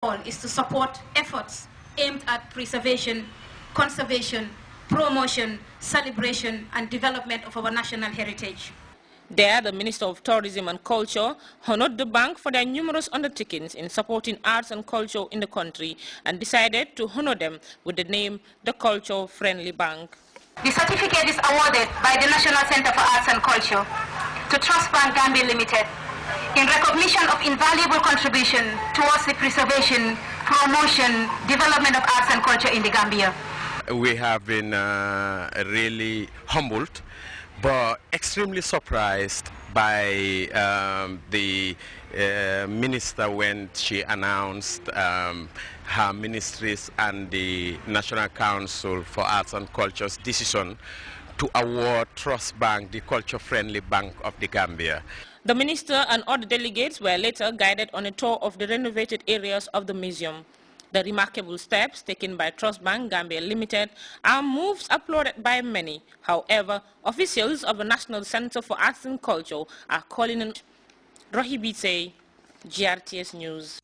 All is to support efforts aimed at preservation, conservation, promotion, celebration, and development of our national heritage. There, the Minister of Tourism and Culture honored the bank for their numerous undertakings in supporting arts and culture in the country and decided to honor them with the name the Culture Friendly Bank. The certificate is awarded by the National Center for Arts and Culture to Trust Bank Gambia Limited in recognition of invaluable contribution towards the preservation, promotion, development of arts and culture in the Gambia. We have been really humbled but extremely surprised by the minister when she announced her ministries and the National Council for Arts and Culture's decision to award Trust Bank the culture-friendly Bank of the Gambia. The minister and other delegates were later guided on a tour of the renovated areas of the museum. The remarkable steps taken by Trust Bank Gambia Limited are moves applauded by many. However, officials of the National Center for Arts and Culture are calling on Rohibite, Grts News.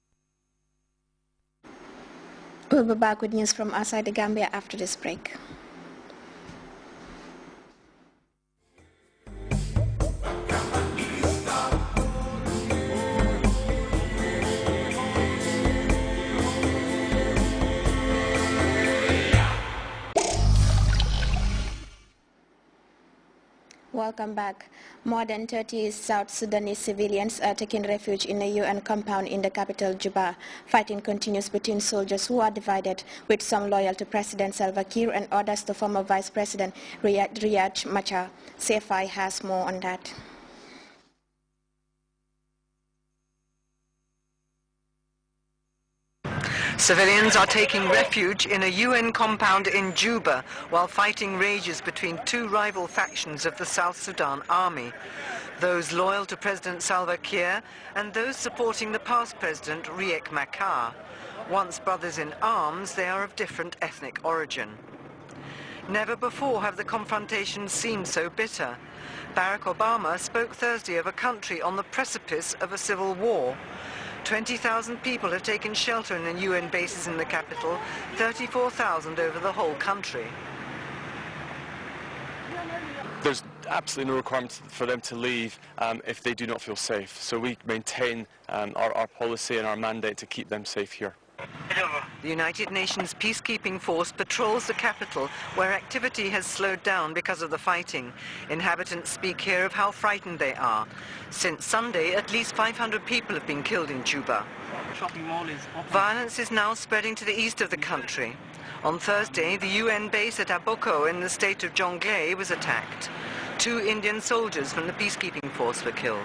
We'll be back with news from outside the Gambia after this break. Welcome back. More than 30 South Sudanese civilians are taking refuge in a UN compound in the capital, Juba. Fighting continues between soldiers who are divided, with some loyal to President Salva Kiir and others to former Vice President Riek Machar. CFI has more on that. Civilians are taking refuge in a UN compound in Juba while fighting rages between two rival factions of the South Sudan army, those loyal to President Salva Kiir and those supporting the past president Riek Machar. Once brothers in arms, they are of different ethnic origin. Never before have the confrontations seemed so bitter. Barack Obama spoke Thursday of a country on the precipice of a civil war. 20,000 people have taken shelter in the UN bases in the capital, 34,000 over the whole country. There's absolutely no requirement for them to leave if they do not feel safe. So we maintain our policy and our mandate to keep them safe here. The United Nations peacekeeping force patrols the capital, where activity has slowed down because of the fighting. Inhabitants speak here of how frightened they are. Since Sunday, at least 500 people have been killed in Juba. Violence is now spreading to the east of the country. On Thursday, the UN base at Aboko in the state of Jonglei was attacked. 2 Indian soldiers from the peacekeeping force were killed.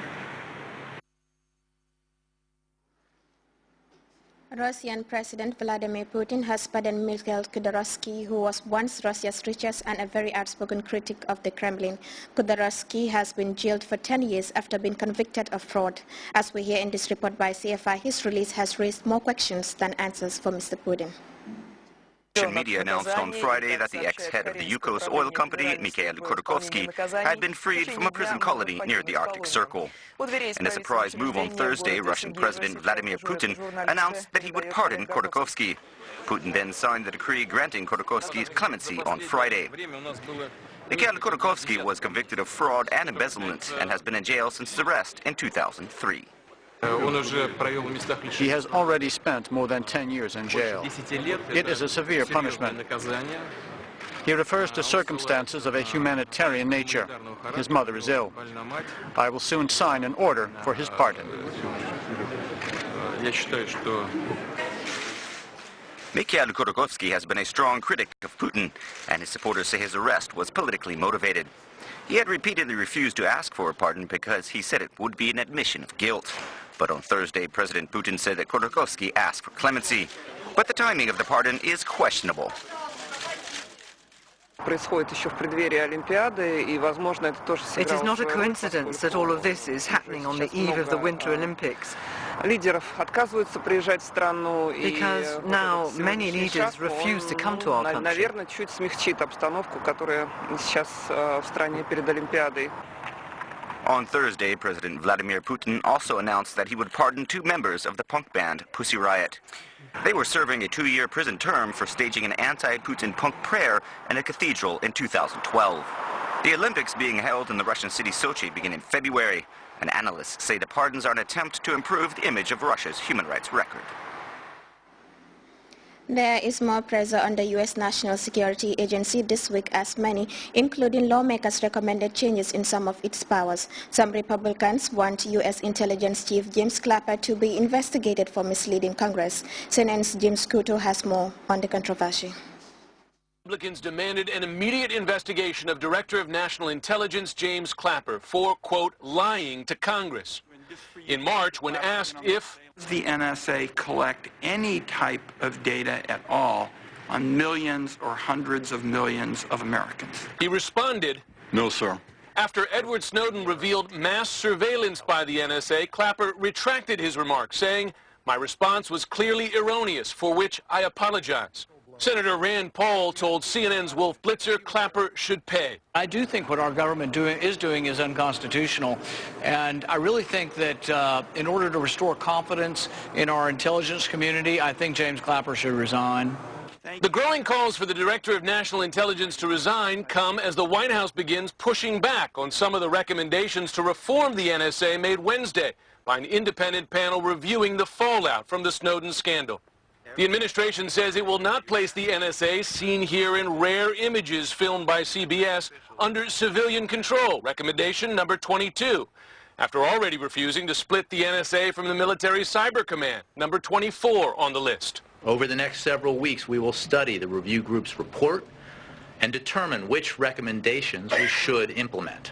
Russian President Vladimir Putin has pardoned Mikhail Khodorkovsky, who was once Russia's richest and a very outspoken critic of the Kremlin. Khodorkovsky has been jailed for 10 years after being convicted of fraud. As we hear in this report by CFI, his release has raised more questions than answers for Mr. Putin. Russian media announced on Friday that the ex-head of the Yukos oil company, Mikhail Khodorkovsky, had been freed from a prison colony near the Arctic Circle. In a surprise move on Thursday, Russian President Vladimir Putin announced that he would pardon Khodorkovsky. Putin then signed the decree granting Khodorkovsky's clemency on Friday. Mikhail Khodorkovsky was convicted of fraud and embezzlement and has been in jail since his arrest in 2003. He has already spent more than 10 years in jail. It is a severe punishment. He refers to circumstances of a humanitarian nature. His mother is ill. I will soon sign an order for his pardon. Mikhail Khodorkovsky has been a strong critic of Putin, and his supporters say his arrest was politically motivated. He had repeatedly refused to ask for a pardon because he said it would be an admission of guilt. But on Thursday, President Putin said that Khodorkovsky asked for clemency. But the timing of the pardon is questionable. It is not a coincidence that all of this is happening on the eve of the Winter Olympics. Because now many leaders refuse to come to our country. On Thursday, President Vladimir Putin also announced that he would pardon 2 members of the punk band Pussy Riot. They were serving a 2-year prison term for staging an anti-Putin punk prayer in a cathedral in 2012. The Olympics being held in the Russian city Sochi begin in February, and analysts say the pardons are an attempt to improve the image of Russia's human rights record. There is more pressure on the U.S. National Security Agency this week as many, including lawmakers, recommended changes in some of its powers. Some Republicans want U.S. Intelligence Chief James Clapper to be investigated for misleading Congress. CNN's James Couto has more on the controversy. Republicans demanded an immediate investigation of Director of National Intelligence James Clapper for, quote, lying to Congress. In March, when asked if does the NSA collect any type of data at all on millions or hundreds of millions of Americans? He responded, No, sir. After Edward Snowden revealed mass surveillance by the NSA, Clapper retracted his remarks, saying, my response was clearly erroneous, for which I apologize. Senator Rand Paul told CNN's Wolf Blitzer Clapper should pay. I do think what our government is doing is unconstitutional, and I really think that in order to restore confidence in our intelligence community, I think James Clapper should resign. The growing calls for the Director of National Intelligence to resign come as the White House begins pushing back on some of the recommendations to reform the NSA made Wednesday by an independent panel reviewing the fallout from the Snowden scandal. The administration says it will not place the NSA, seen here in rare images filmed by CBS, under civilian control, recommendation number 22, after already refusing to split the NSA from the Military Cyber Command, number 24 on the list. Over the next several weeks, we will study the review group's report and determine which recommendations we should implement.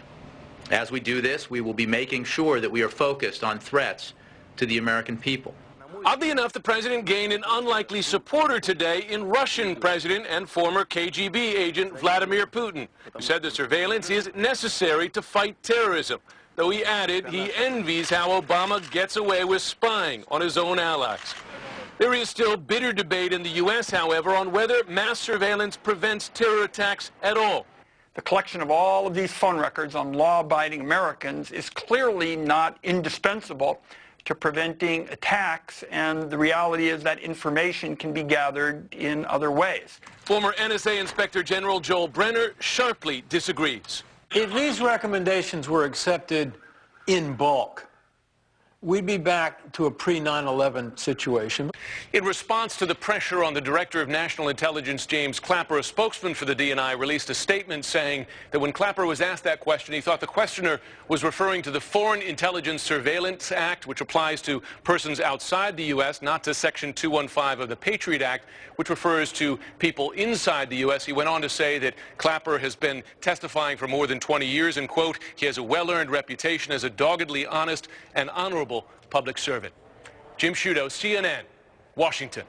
As we do this, we will be making sure that we are focused on threats to the American people. Oddly enough, the president gained an unlikely supporter today in Russian President and former KGB agent Vladimir Putin, who said the surveillance is necessary to fight terrorism, though he added he envies how Obama gets away with spying on his own allies. There is still bitter debate in the U.S., however, on whether mass surveillance prevents terror attacks at all. The collection of all of these phone records on law-abiding Americans is clearly not indispensable to preventing attacks, and the reality is that information can be gathered in other ways. Former NSA Inspector General Joel Brenner sharply disagrees. If these recommendations were accepted in bulk, we'd be back to a pre-9/11 situation. In response to the pressure on the Director of National Intelligence, James Clapper, a spokesman for the DNI released a statement saying that when Clapper was asked that question, he thought the questioner was referring to the Foreign Intelligence Surveillance Act, which applies to persons outside the U.S., not to Section 215 of the Patriot Act, which refers to people inside the U.S. He went on to say that Clapper has been testifying for more than 20 years, and, quote, he has a well-earned reputation as a doggedly honest and honorable public servant. Jim Sciutto, CNN, Washington.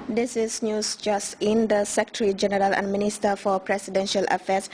This is News Just In. The Secretary General and Minister for Presidential Affairs